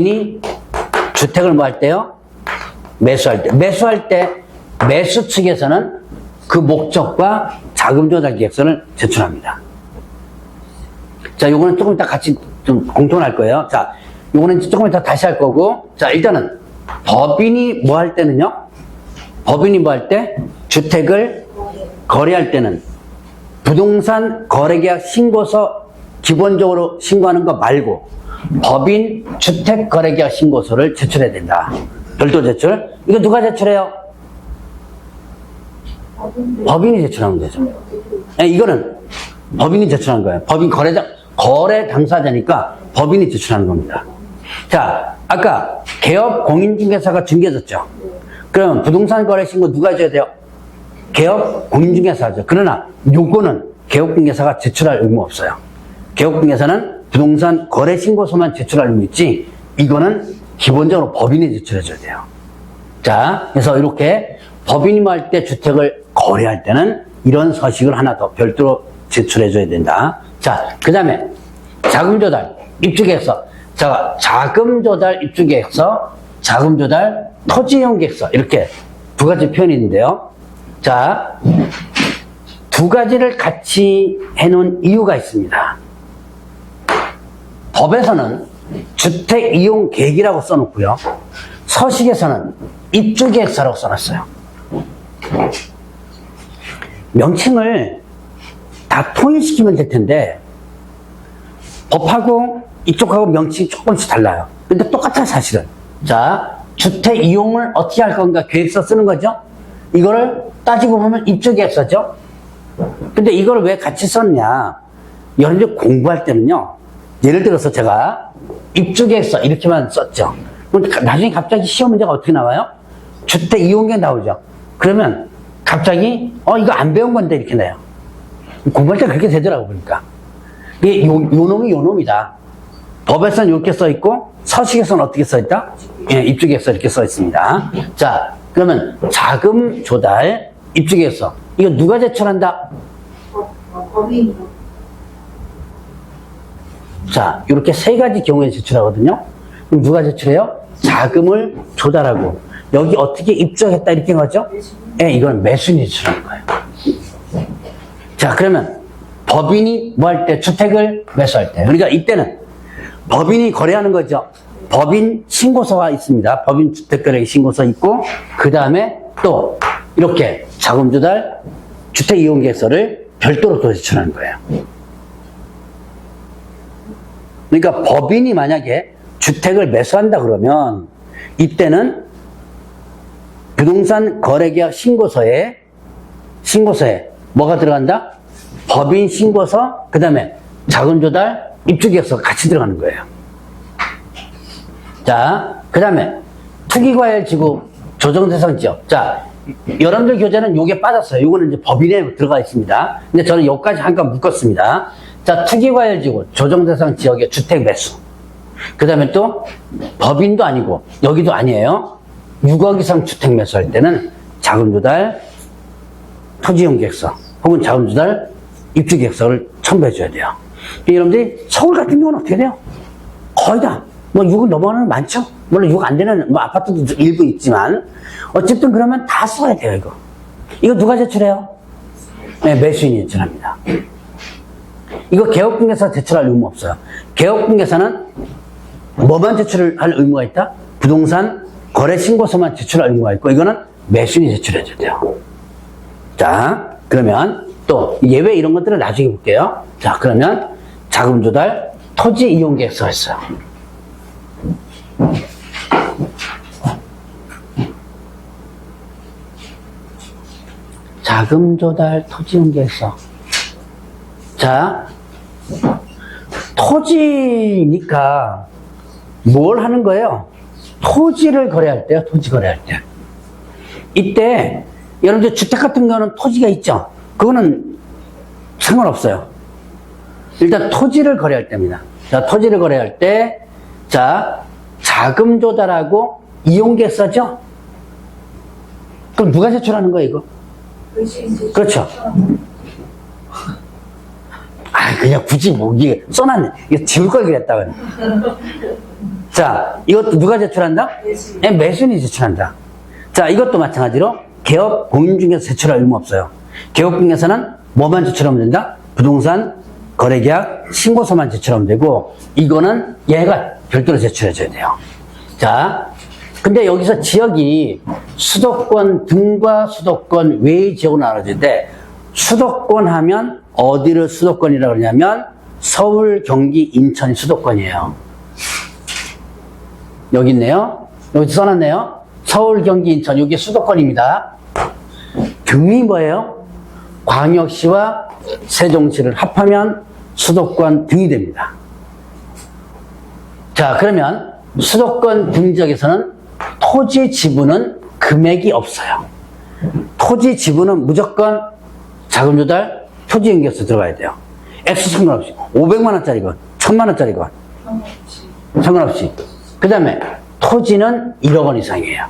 법인이 주택을 뭐 할 때요? 매수할 때. 매수할 때 매수 측에서는 그 목적과 자금 조달 계획서를 제출합니다. 자, 요거는 조금 이따 같이 좀 공통할 거예요. 자, 요거는 조금 이따 다시 할 거고. 자, 일단은 법인이 뭐 할 때는요? 법인이 뭐 할 때? 주택을 거래할 때는 부동산 거래계약 신고서 기본적으로 신고하는 거 말고 법인 주택거래계약 신고서를 제출해야 된다. 별도 제출. 이거 누가 제출해요? 법인이 제출하면 되죠. 네, 이거는 법인이 제출하는 거예요. 법인 거래 당사자니까 법인이 제출하는 겁니다. 자, 아까 개업 공인중개사가 중개졌죠. 그럼 부동산 거래 신고 누가 해줘야 돼요? 개업 공인중개사죠. 그러나 요거는 개업공개사가 제출할 의무 없어요. 개업공개사는 부동산 거래 신고서만 제출할 의무 있지, 이거는 기본적으로 법인이 제출해줘야 돼요. 자, 그래서 이렇게 법인이 할 때 주택을 거래할 때는 이런 서식을 하나 더 별도로 제출해줘야 된다. 자, 그 다음에 자금조달, 입주계획서. 자, 자금조달 입주계획서, 자금조달 토지이용계획서, 이렇게 두 가지 표현이 있는데요. 자, 두 가지를 같이 해놓은 이유가 있습니다. 법에서는 주택이용계획이라고 써놓고요. 서식에서는 입주계획서라고 써놨어요. 명칭을 다 통일시키면 될 텐데 법하고 이쪽하고 명칭이 조금씩 달라요. 근데 똑같아 사실은. 자, 주택 이용을 어떻게 할 건가 계획서 쓰는 거죠. 이거를 따지고 보면 입주계획서죠. 근데 이걸 왜 같이 썼냐, 여러분들 공부할 때는요, 예를 들어서 제가 입주계획서 이렇게만 썼죠. 그럼 나중에 갑자기 시험 문제가 어떻게 나와요? 주택 이용계획 나오죠. 그러면 갑자기 이거 안 배운 건데 이렇게 나요. 공부할 때 그렇게 되더라고. 보니까 이게 요 놈이 요 놈이다. 법에서는 이렇게 써 있고 서식에서는 어떻게 써 있다? 예, 입주계획서 이렇게 써 있습니다. 자, 그러면 자금 조달 입주계획서, 이거 누가 제출한다? 법인. 자, 이렇게 세 가지 경우에 제출하거든요. 그럼 누가 제출해요? 자금을 조달하고 여기 어떻게 입주하겠다 이렇게 거죠? 예, 이건 매수인이 제출하는 거예요. 자, 그러면 법인이 뭐 할 때? 주택을 매수할 때. 그러니까 이때는 법인이 거래하는 거죠. 법인 신고서가 있습니다. 법인 주택거래 신고서 있고, 그 다음에 또 이렇게 자금 조달 주택이용계획서를 별도로 또 제출하는 거예요. 그러니까 법인이 만약에 주택을 매수한다 그러면 이때는 부동산 거래계약 신고서에 뭐가 들어간다? 법인 신고서, 그 다음에 자금 조달 입주계획서가 같이 들어가는 거예요. 자, 그 다음에 투기과열지구 조정대상 지역. 자, 여러분들 교재는 요게 빠졌어요. 요거는 이제 법인에 들어가 있습니다. 근데 저는 여기까지 한칸 묶었습니다. 자, 투기과열지구 조정대상 지역의 주택 매수. 그 다음에 또 법인도 아니고 여기도 아니에요. 6억 이상 주택 매수할 때는 자금조달 토지이용계획서 혹은 자금조달 입주계획서를 첨부해줘야 돼요. 여러분들이 서울 같은 경우는 어떻게 돼요? 거의 다 뭐 6을 넘어가는 건 많죠. 물론 6 안 되는 뭐 아파트도 일부 있지만 어쨌든 그러면 다 써야 돼요. 이거 누가 제출해요? 네, 매수인이 제출합니다. 이거 개업공개사 제출할 의무 없어요. 개업공개사는 뭐만 제출할 의무가 있다? 부동산 거래 신고서만 제출할 의무가 있고, 이거는 매수인이 제출해줘야 돼요. 자, 그러면 또 예외 이런 것들을 나중에 볼게요. 자, 그러면 자금 조달 토지 이용 계획서가 있어요. 자금 조달 토지 이용 계획서. 자, 토지니까 뭘 하는 거예요? 토지를 거래할 때요. 토지 거래할 때. 이때 여러분들 주택 같은 경우는 토지가 있죠. 그거는 상관없어요. 일단 토지를 거래할 때입니다. 자, 토지를 거래할 때, 자, 자금 조달하고 이용계획서죠. 그럼 누가 제출하는 거예요, 이거? 그렇죠. 아, 그냥 굳이 뭐 이게 써놨네. 이거 지울 걸 그랬다. 자, 이것도 누가 제출한다? 매수인. 네, 매수인이 제출한다. 자, 이것도 마찬가지로 개업 공인중개사 제출할 의무 없어요. 개업 중개사는 뭐만 제출하면 된다? 부동산 거래계약 신고서만 제출하면 되고, 이거는 얘가 별도로 제출해줘야 돼요. 자, 근데 여기서 지역이 수도권 등과 수도권 외의 지역으로 나눠지는데, 수도권 하면 어디를 수도권이라고 그러냐면 서울, 경기, 인천이 수도권이에요. 여기 있네요. 여기 써놨네요. 서울, 경기, 인천, 여기 수도권입니다. 등이 뭐예요? 광역시와 세종시를 합하면 수도권 등이 됩니다. 자, 그러면 수도권 등 지역에서는 토지 지분은 금액이 없어요. 토지 지분은 무조건 자금 조달, 토지 연결서 들어가야 돼요. 액수 상관없이 500만 원짜리건 1000만 원짜리건 상관없이. 그 다음에 토지는 1억 원 이상이에요.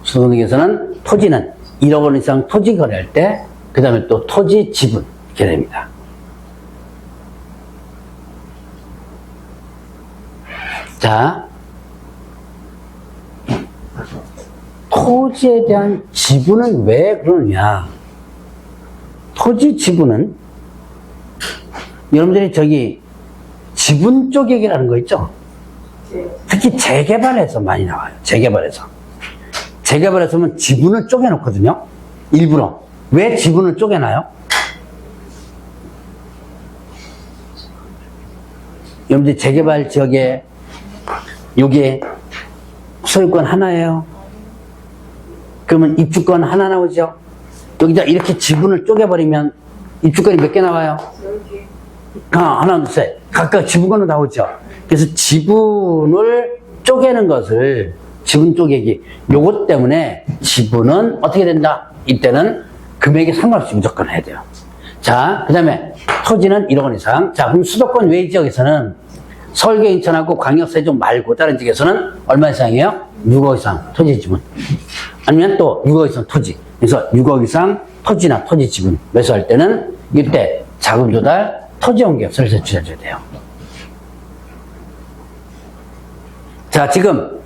수도권에서는 토지는 1억 원 이상 토지 거래할 때, 그 다음에 또 토지 지분 이렇게 됩니다. 자, 토지에 대한 지분은 왜 그러느냐? 토지 지분은 여러분들이 저기 지분 쪼개기라는 거 있죠? 특히 재개발에서 많이 나와요. 재개발에서는 지분을 쪼개놓거든요. 일부러. 왜 지분을 쪼개나요? 여러분들 재개발 지역에 요게 소유권 하나예요. 그러면 입주권 하나 나오죠. 여기다 이렇게 지분을 쪼개버리면 입주권이 몇 개 나와요? 하나, 둘, 셋. 각각 지분권으로 나오죠. 그래서 지분을 쪼개는 것을 지분 쪼개기, 요것 때문에 지분은 어떻게 된다? 이때는 금액이 상관없이 무조건 해야 돼요. 자, 그 다음에 토지는 1억 원 이상. 자, 그럼 수도권 외 지역에서는 서울교 인천하고 광역 세종 말고 다른 지역에서는 얼마 이상이에요? 6억 이상 토지 지분. 아니면 또 6억 이상 토지. 그래서 6억 이상 토지나 토지 지분 매수할 때는 이때 자금 조달 토지 연계업소를 제출해줘야 돼요. 자, 지금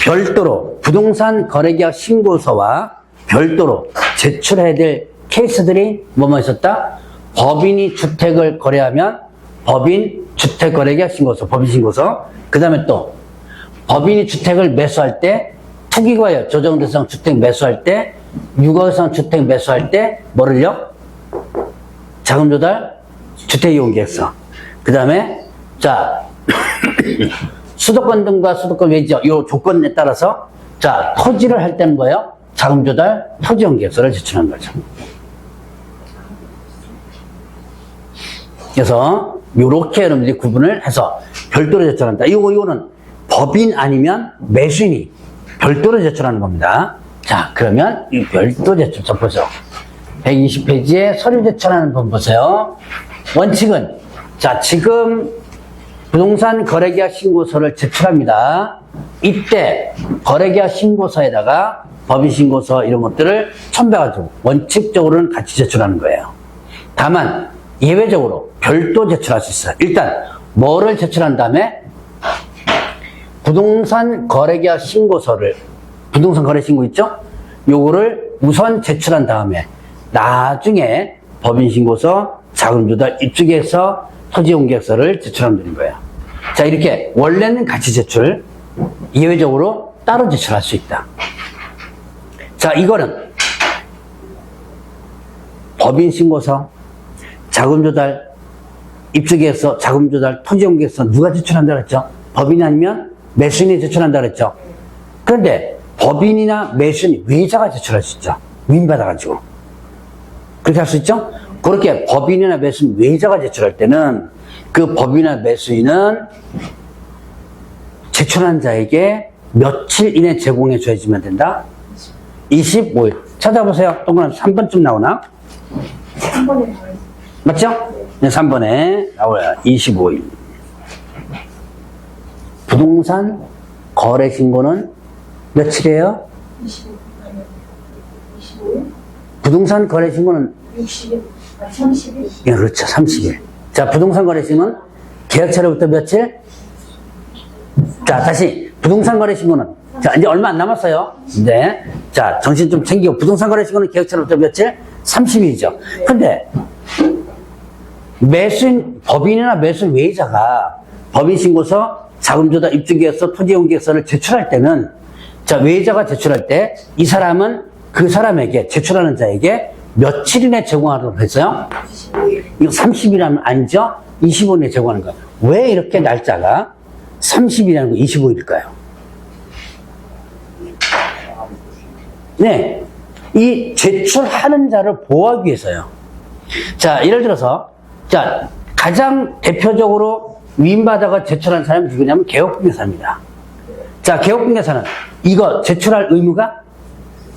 별도로 부동산 거래계약 신고서와 별도로 제출해야 될 케이스들이 뭐뭐 있었다? 법인이 주택을 거래하면 법인 주택거래계약 신고서, 법인 신고서. 그 다음에 또 법인이 주택을 매수할 때 투기과열 조정대상 주택 매수할 때 6억 이상 주택 매수할 때 뭐를요? 자금 조달 주택이용계획서. 그 다음에 자 수도권 등과 수도권 외 지역 요 조건에 따라서 자 토지를 할 때는 뭐예요? 자금 조달 토지용계획서를 제출하는 거죠. 그래서 요렇게 여러분들이 구분을 해서 별도로 제출한다. 요거는 법인 아니면 매수인이 별도로 제출하는 겁니다. 자, 그러면 이 별도 제출 좀 보세요. 120페이지에 서류 제출하는 법 보세요. 원칙은 자, 지금 부동산 거래계약 신고서를 제출합니다. 이때 거래계약 신고서에다가 법인 신고서 이런 것들을 첨부해가지고 원칙적으로는 같이 제출하는 거예요. 다만 예외적으로 별도 제출할 수 있어요. 일단 뭐를 제출한 다음에 부동산 거래계약 신고서를 부동산 거래 신고 있죠? 요거를 우선 제출한 다음에 나중에 법인 신고서, 자금 조달, 입주계획서, 토지용계획서를 제출하면 되는 거예요. 자, 이렇게 원래는 같이 제출, 예외적으로 따로 제출할 수 있다. 자, 이거는 법인 신고서, 자금 조달, 입주계획서, 자금 조달, 토지용계획서 누가 제출한다 그랬죠? 법인 아니면 매수인이 제출한다 그랬죠? 그런데 법인이나 매수인이 외자가 제출할 수 있죠. 위임받아가지고. 그렇게 할 수 있죠? 그렇게 법인이나 매수인 외자가 제출할 때는 그 법인이나 매수인은 제출한 자에게 며칠 이내 제공해 줘야지만 된다? 25일. 찾아보세요. 동그라미 3번쯤 나오나? 3번에 나와요. 맞죠? 네, 3번에 나와요. 25일. 부동산 거래 신고는 며칠이에요? 25일? 부동산 거래 신고는 60일? 아, 30일? 예, 그렇죠. 30일. 자, 부동산 거래 신고는 계약처로부터 며칠? 자, 다시 부동산 거래 신고는 자, 이제 얼마 안 남았어요. 네. 자, 정신 좀 챙기고 부동산 거래 신고는 계약처로부터 며칠? 30일이죠. 근데 매수인 법인이나 매수인 외의자가 법인 신고서, 자금조사, 입주계획서, 토지용계획서를 제출할 때는 자, 외의자가 제출할 때 이 사람은 그 사람에게 제출하는 자에게 며칠 이내 제공하도록 했어요? 25일. 이거 30일이라면 아니죠? 25일에 제공하는 거예요. 왜 이렇게 날짜가 30일이라는 거 25일일까요? 네. 이 제출하는 자를 보호하기 위해서요. 자, 예를 들어서, 자, 가장 대표적으로 위임받아가 제출한 사람이 누구냐면 개업공개사입니다. 자, 개업공개사는 이거 제출할 의무가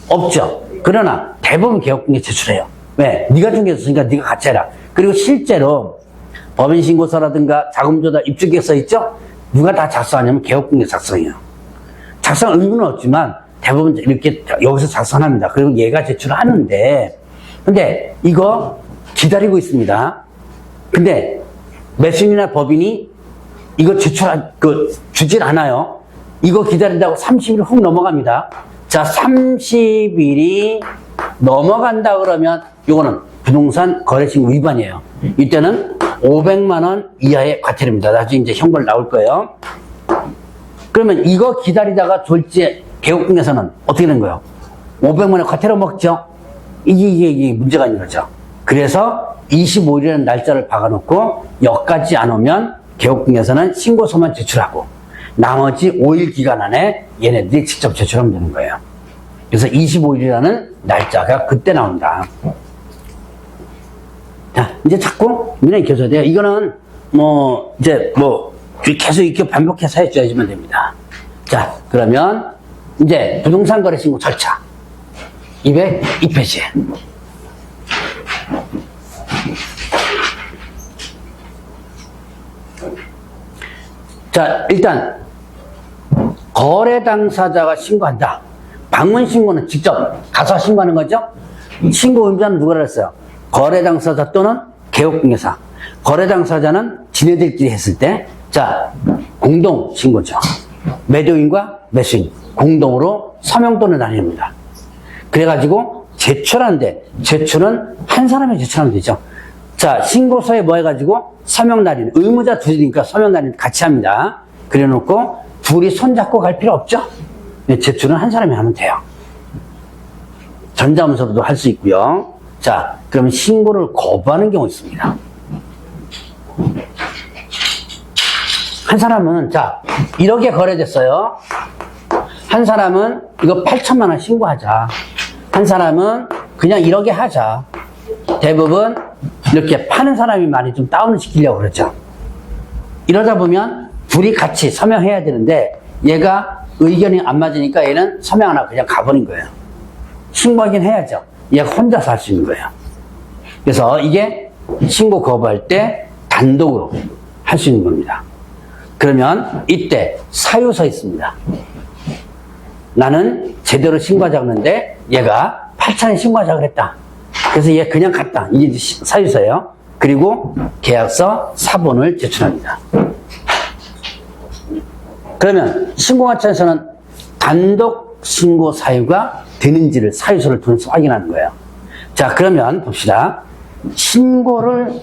없죠. 그러나 대부분 개업공개 제출해요. 왜? 네가 중개했으니까 네가 같이 해라. 그리고 실제로 법인신고서라든가 자금조사, 입주계획서 있죠? 누가 다 작성하냐면 개업공개 작성해요. 작성 의무는 없지만 대부분 이렇게 여기서 작성합니다. 그리고 얘가 제출하는데, 근데 이거 기다리고 있습니다. 근데 매수인이나 법인이 이거 주질 않아요. 이거 기다린다고 30일 훅 넘어갑니다. 자, 30일이 넘어간다 그러면 이거는 부동산 거래신고 위반이에요. 이때는 500만 원 이하의 과태료입니다. 나중에 이제 형벌 나올 거예요. 그러면 이거 기다리다가 졸지에 개업공개사는 어떻게 된 거예요? 500만 원 과태료 먹죠? 이게 문제가 있는 거죠. 그래서 25일이라는 날짜를 박아놓고 여기까지 안 오면 개업공개사는 신고서만 제출하고 나머지 5일 기간 안에 얘네들이 직접 제출하면 되는 거예요. 그래서 25일이라는 날짜가 그때 나온다. 자, 이제 자꾸 문항이 켜져야 돼요. 이거는 계속 이렇게 반복해서 해줘야지만 됩니다. 자, 그러면 이제 부동산 거래 신고 절차 202페이지. 자, 일단 거래 당사자가 신고한다. 방문 신고는 직접 가서 신고하는 거죠. 신고 의무자는 누가 했어요? 거래 당사자 또는 개업공개사. 거래 당사자는 지네들끼리 했을 때, 자, 공동 신고죠. 매도인과 매수인 공동으로 서명 또는 날입니다. 그래가지고 제출하는데, 제출은 한 사람이 제출하면 되죠. 자, 신고서에 뭐 해가지고 서명 날인, 의무자 둘이니까 서명 날인 같이 합니다. 그래 놓고 둘이 손잡고 갈 필요 없죠? 네, 제출은 한 사람이 하면 돼요. 전자문서로도 할 수 있고요. 자, 그러면 신고를 거부하는 경우 있습니다. 한 사람은, 자, 1억에 거래됐어요. 한 사람은 이거 8천만 원 신고하자. 한 사람은 그냥 1억에 하자. 대부분 이렇게 파는 사람이 많이 좀 다운을 시키려고 그러죠. 이러다 보면 둘이 같이 서명해야 되는데 얘가 의견이 안 맞으니까 얘는 서명 안 하고 그냥 가버린 거예요. 신고하긴 해야죠. 얘가 혼자서 할 수 있는 거예요. 그래서 이게 신고 거부할 때 단독으로 할 수 있는 겁니다. 그러면 이때 사유서 있습니다. 나는 제대로 신고하자고 했는데 얘가 8천에 신고하자고 그랬다. 그래서 얘 그냥 갔다. 이게 사유서예요. 그리고 계약서 사본을 제출합니다. 그러면 신고관청에서는 단독 신고 사유가 되는지를 사유서를 통해서 확인하는 거예요. 자, 그러면 봅시다. 신고를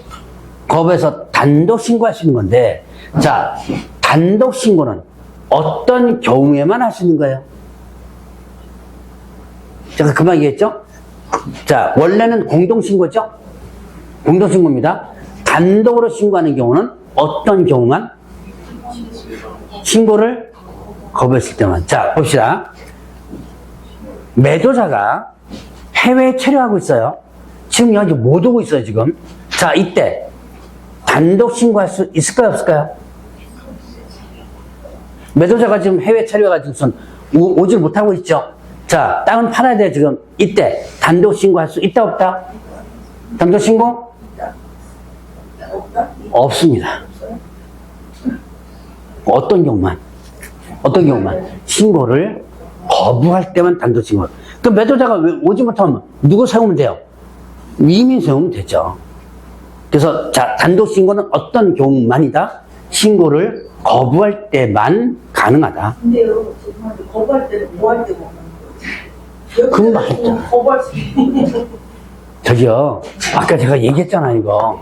거부해서 단독 신고할 수 있는 건데, 자, 단독 신고는 어떤 경우에만 할 수 있는 거예요? 제가 금방 얘기했죠? 자, 원래는 공동신고죠? 공동신고입니다. 단독으로 신고하는 경우는 어떤 경우만? 신고를 거부했을 때만. 자, 봅시다. 매도자가 해외에 체류하고 있어요. 지금 여기 못 오고 있어요, 지금. 자, 이때 단독 신고할 수 있을까요, 없을까요? 매도자가 지금 해외 체류해가지고 오질 못하고 있죠. 자, 땅은 팔아야 돼요, 지금. 이때 단독 신고할 수 있다, 없다? 단독 신고? 없습니다. 어떤 경우만? 신고를 거부할 때만 단독 신고. 그 매도자가 왜 오지 못하면 누구 세우면 돼요? 위임인 세우면 되죠. 그래서, 자, 단독 신고는 어떤 경우만이다? 신고를 거부할 때만 가능하다. 근데요, 죄송한데 거부할 때는 뭐 할 때 먹는 거예요? 그건 맞죠. 거부할 수 있는. 저기요, 아까 제가 얘기했잖아요, 이거.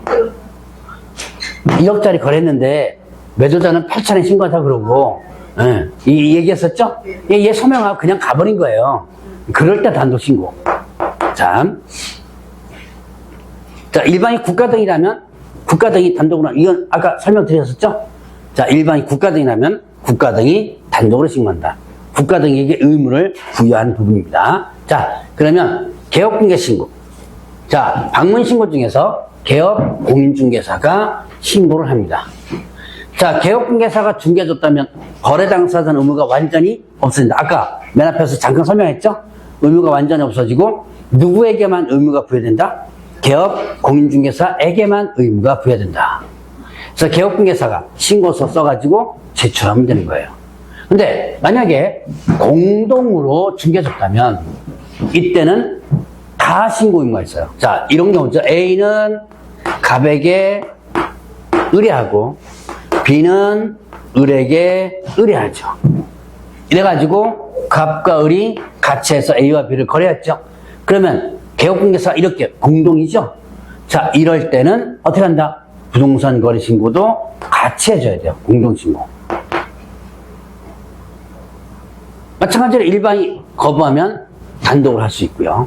1억짜리 거래했는데 매도자는 8천에 신고하자 그러고, 예, 이 얘기했었죠? 얘 소명하고 그냥 가버린 거예요. 그럴 때 단독 신고. 자, 일반인 국가 등이라면 국가 등이 단독으로, 이건 아까 설명드렸었죠? 자, 일반인 국가 등이라면 국가 등이 단독으로 신고한다. 국가 등에게 의무를 부여한 부분입니다. 자, 그러면 개업공개 신고. 자, 방문 신고 중에서 개업 공인중개사가 신고를 합니다. 자, 개업공개사가 중개해줬다면 거래 당사자는 의무가 완전히 없어진다. 아까 맨 앞에서 잠깐 설명했죠? 의무가 완전히 없어지고 누구에게만 의무가 부여된다? 개업 공인중개사에게만 의무가 부여된다. 그래서 개업공개사가 신고서 써가지고 제출하면 되는 거예요. 근데 만약에 공동으로 중개해줬다면 이때는 다 신고 의무가 있어요. 자, 이런 경우죠. A는 갑에게 의뢰하고 B는 을에게 의뢰하죠. 이래가지고 갑과 을이 같이 해서 A와 B를 거래했죠. 그러면 개업공개사 이렇게 공동이죠. 자, 이럴 때는 어떻게 한다? 부동산 거래 신고도 같이 해줘야 돼요. 공동신고. 마찬가지로 일반이 거부하면 단독을 할 수 있고요.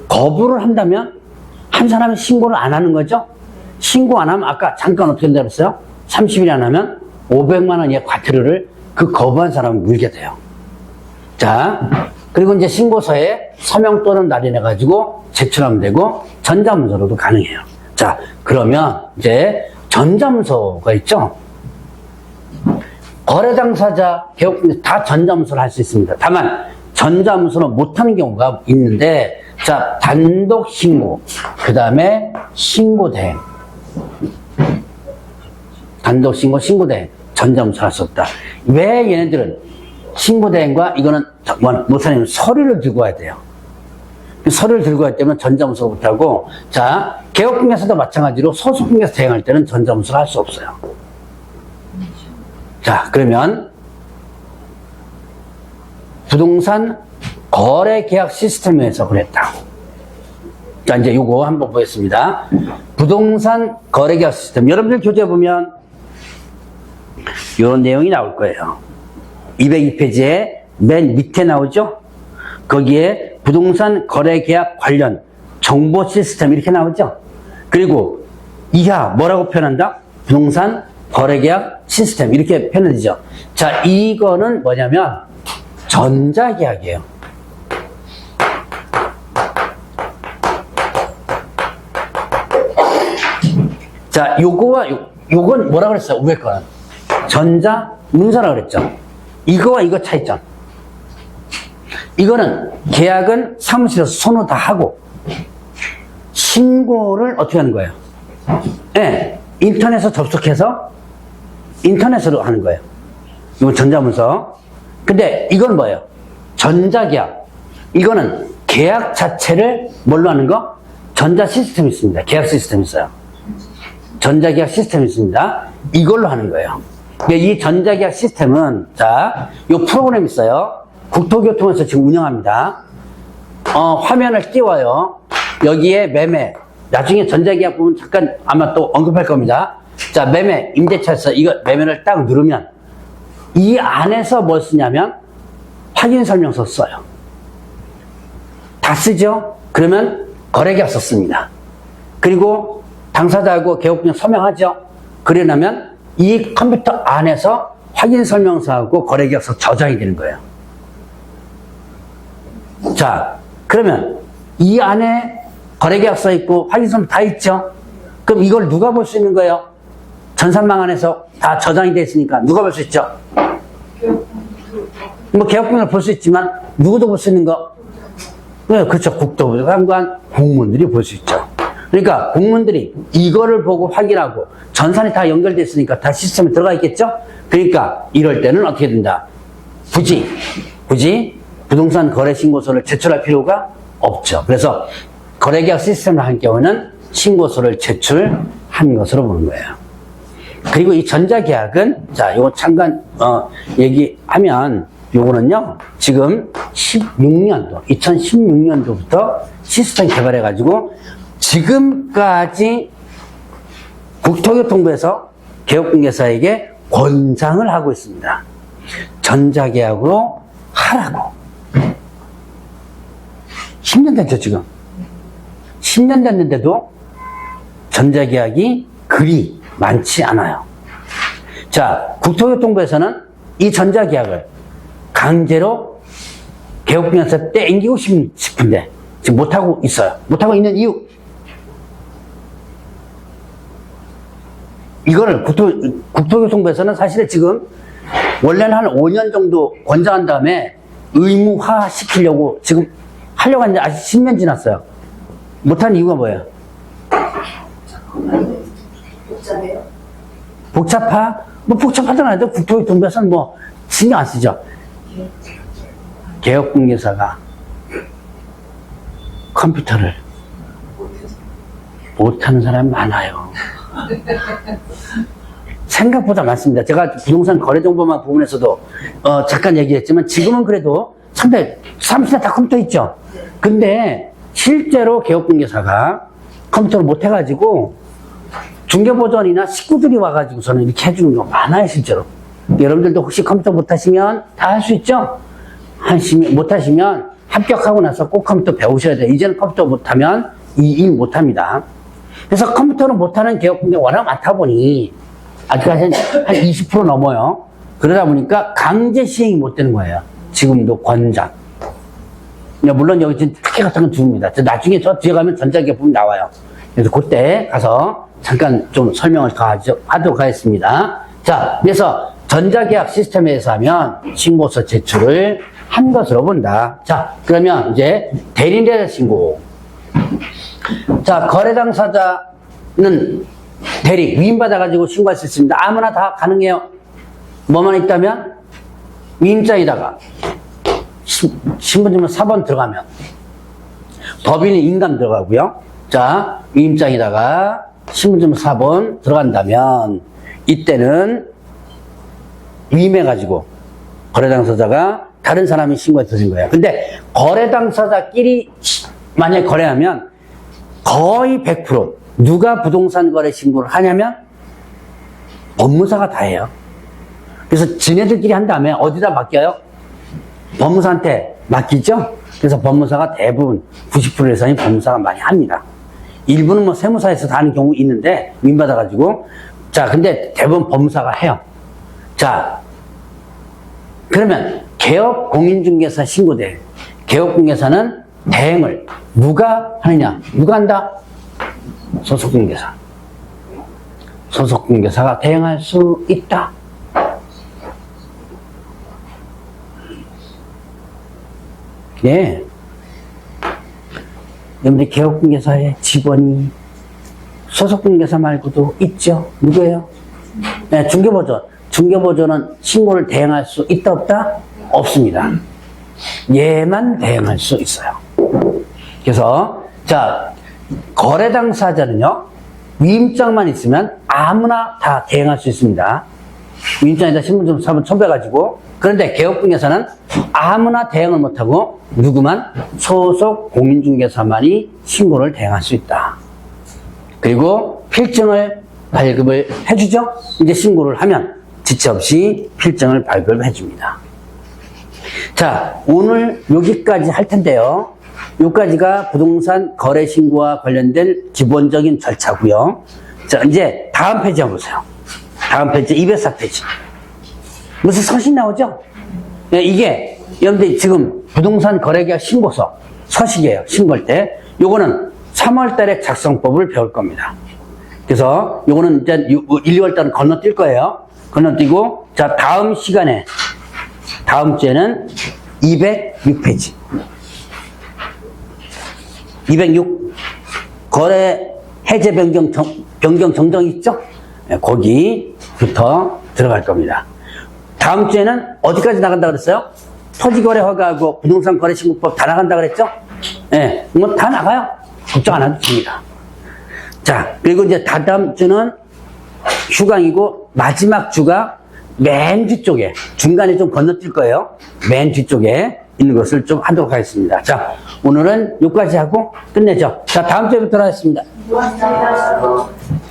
거부를 한다면 한 사람이 신고를 안 하는 거죠. 신고 안 하면 아까 잠깐 어떻게 된다고 했어요? 30일 안 하면 500만 원의 과태료를 그 거부한 사람은 물게 돼요. 자, 그리고 이제 신고서에 서명 또는 날인해가지고 제출하면 되고 전자문서로도 가능해요. 자, 그러면 이제 전자문서가 있죠. 거래 당사자, 개업공개사 다 전자문서를 할 수 있습니다. 다만 전자문서는 못하는 경우가 있는데, 자, 단독 신고, 그 다음에 신고대행. 단독 신고, 신고대행. 전자문서 할 수 없다. 왜 얘네들은 신고대행과 이거는 못하냐면 서류를 들고 와야 돼요. 서류를 들고 와야 되면 전자문서 못하고, 자, 개업공개사도 마찬가지로 소속공개사 대행할 때는 전자문서를 할 수 없어요. 자, 그러면 부동산 거래 계약 시스템에서 그랬다. 자, 이제 요거 한번 보겠습니다. 부동산 거래 계약 시스템. 여러분들 교재 보면 이런 내용이 나올 거예요. 202페이지에 맨 밑에 나오죠? 거기에 부동산 거래 계약 관련 정보 시스템 이렇게 나오죠? 그리고 이하 뭐라고 표현한다? 부동산 거래 계약 시스템 이렇게 표현되죠. 자, 이거는 뭐냐면 전자계약이에요. 자, 요건 뭐라 그랬어요? 위에 거는 전자문서라 그랬죠. 이거와 이거 차이점. 이거는 계약은 사무실에서 손으로 다 하고 신고를 어떻게 하는 거예요? 네, 인터넷에서 접속해서 인터넷으로 하는 거예요. 이건 전자문서. 근데 이건 뭐예요? 전자계약. 이거는 계약 자체를 뭘로 하는 거? 전자 시스템이 있습니다. 계약 시스템이 있어요. 전자계약 시스템이 있습니다. 이걸로 하는 거예요. 근데 이 전자계약 시스템은, 자, 요 프로그램이 있어요. 국토교통에서 지금 운영합니다. 화면을 띄워요. 여기에 매매. 나중에 전자계약 부분 잠깐 아마 또 언급할 겁니다. 자, 매매, 임대차에서 이거 매매를 딱 누르면 이 안에서 뭘 쓰냐면 확인 설명서 써요. 다 쓰죠? 그러면 거래계약서 씁니다. 그리고 당사자하고 개업공개 서명하죠? 그러려면 이 컴퓨터 안에서 확인 설명서하고 거래계약서 저장이 되는 거예요. 자, 그러면 이 안에 거래계약서 있고 확인 설명 다 있죠? 그럼 이걸 누가 볼 수 있는 거예요? 전산망 안에서 다 저장이 되어 있으니까 누가 볼 수 있죠? 뭐 개업공개를 볼 수 있지만 누구도 볼 수 있는 거? 네, 그렇죠. 국토부 장관, 공무원들이 볼 수 있죠. 그러니까 공무원들이 이거를 보고 확인하고 전산이 다 연결되어 있으니까 다 시스템에 들어가 있겠죠? 그러니까 이럴 때는 어떻게 된다? 굳이 부동산 거래 신고서를 제출할 필요가 없죠. 그래서 거래계약 시스템을 한 경우는 신고서를 제출한 것으로 보는 거예요. 그리고 이 전자계약은, 자, 요거 잠깐, 얘기하면, 요거는요, 지금 2016년도부터 시스템 개발해가지고, 지금까지 국토교통부에서 개업공개사에게 권장을 하고 있습니다. 전자계약으로 하라고. 10년 됐죠, 지금. 10년 됐는데도 전자계약이 그리 많지 않아요. 자, 국토교통부에서는 이 전자계약을 강제로 개업공개사 땡기고 싶은데 지금 못하고 있어요. 못하고 있는 이유. 이거를 국토교통부에서는 사실은 지금 원래는 한 5년 정도 권장한 다음에 의무화 시키려고 지금 하려고 하는데 아직 10년 지났어요. 못한 이유가 뭐예요? 복잡해요. 뭐 복잡하든 안 해도 국토교통부에서는 뭐 신경 안 쓰죠. 개업공개사가 컴퓨터를 못하는 사람이 많아요. 생각보다 많습니다. 제가 부동산 거래정보망 부분에서도 잠깐 얘기했지만 지금은 그래도 상당히 사무실에 다 컴퓨터 있죠. 근데 실제로 개업공개사가 컴퓨터를 못해가지고 중개보전이나 식구들이 와가지고서는 이렇게 해주는 거 많아요, 실제로. 여러분들도 혹시 컴퓨터 못하시면 다 할 수 있죠? 못하시면 합격하고 나서 꼭 컴퓨터 배우셔야 돼요. 이제는 컴퓨터 못하면 이 일 못합니다. 그래서 컴퓨터를 못하는 개업공개가 워낙 많다 보니 아직까지 한 20% 넘어요. 그러다 보니까 강제 시행이 못 되는 거예요. 지금도 권장. 물론 여기 지금 특혜 같은 건 줍니다. 나중에 저 뒤에 가면 전자기업 부분 나와요. 그래서 그때 가서 잠깐 좀 설명을 더 하도록 하겠습니다. 자, 그래서 전자계약 시스템에서 하면 신고서 제출을 한 것으로 본다. 자, 그러면 이제 대리인대자 신고. 자, 거래 당사자는 대리, 위임받아가지고 신고할 수 있습니다. 아무나 다 가능해요. 뭐만 있다면? 위임장에다가 신분증명 4번 들어가면 법인의 인감 들어가고요. 자, 위임장에다가 신분증명 4번 들어간다면 이때는 위임해가지고 거래 당사자가 다른 사람이 신고해 드린 거예요. 근데 거래 당사자끼리 만약에 거래하면 거의 100% 누가 부동산 거래 신고를 하냐면 법무사가 다 해요. 그래서 지네들끼리 한 다음에 어디다 맡겨요? 법무사한테 맡기죠? 그래서 법무사가 대부분 90% 이상이 법무사가 많이 합니다. 일부는 뭐 세무사에서 다 하는 경우 있는데 위임받아가지고 자, 근데 대부분 법무사가 해요. 자, 그러면 개업 공인중개사 신고대. 개업공개사는 대행을 누가 하느냐? 누가 한다? 소속공개사. 소속공개사가 대행할 수 있다. 네. 여러분들 개업공개사의 직원이 소속공개사 말고도 있죠. 누구예요? 네, 중개보전. 중개보전은 신고를 대행할 수 있다 없다? 없습니다. 얘만 대행할 수 있어요. 그래서 자, 거래 당사자는요, 위임장만 있으면 아무나 다 대행할 수 있습니다. 위임장에다 신분증 4번 첨부해가지고. 그런데 개업공개사는 아무나 대행을 못하고 누구만 소속 공인중개사만이 신고를 대행할 수 있다. 그리고 필증을 발급을 해주죠. 이제 신고를 하면 지체 없이 필증을 발급해 줍니다. 자, 오늘 여기까지 할 텐데요. 여기까지가 부동산 거래 신고와 관련된 기본적인 절차고요. 자, 이제 다음 페이지 한번 보세요. 다음 페이지 204페이지. 무슨 서신 나오죠? 네, 이게 여러분들 지금 부동산 거래계약 신고서 서식이에요. 신고할 때. 요거는 3월 달에 작성법을 배울 겁니다. 그래서 요거는 이제 1, 2월 달은 건너뛸 거예요. 건너뛰고 자, 다음 시간에 다음 주에는 206페이지. 206 거래 해제 변경 정정 있죠? 네, 거기부터 들어갈 겁니다. 다음 주에는 어디까지 나간다 그랬어요? 토지거래 허가하고 부동산 거래 신고법 다 나간다 그랬죠? 예, 네, 뭐 다 나가요. 걱정 안 해도 됩니다. 자, 그리고 이제 다다음 주는 휴강이고 마지막 주가 맨 뒤쪽에 중간에 좀 건너뛸 거예요. 맨 뒤쪽에 있는 것을 좀 하도록 하겠습니다. 자, 오늘은 여기까지 하고 끝내죠. 자, 다음 주에 뵙도록 하겠습니다. 고맙습니다.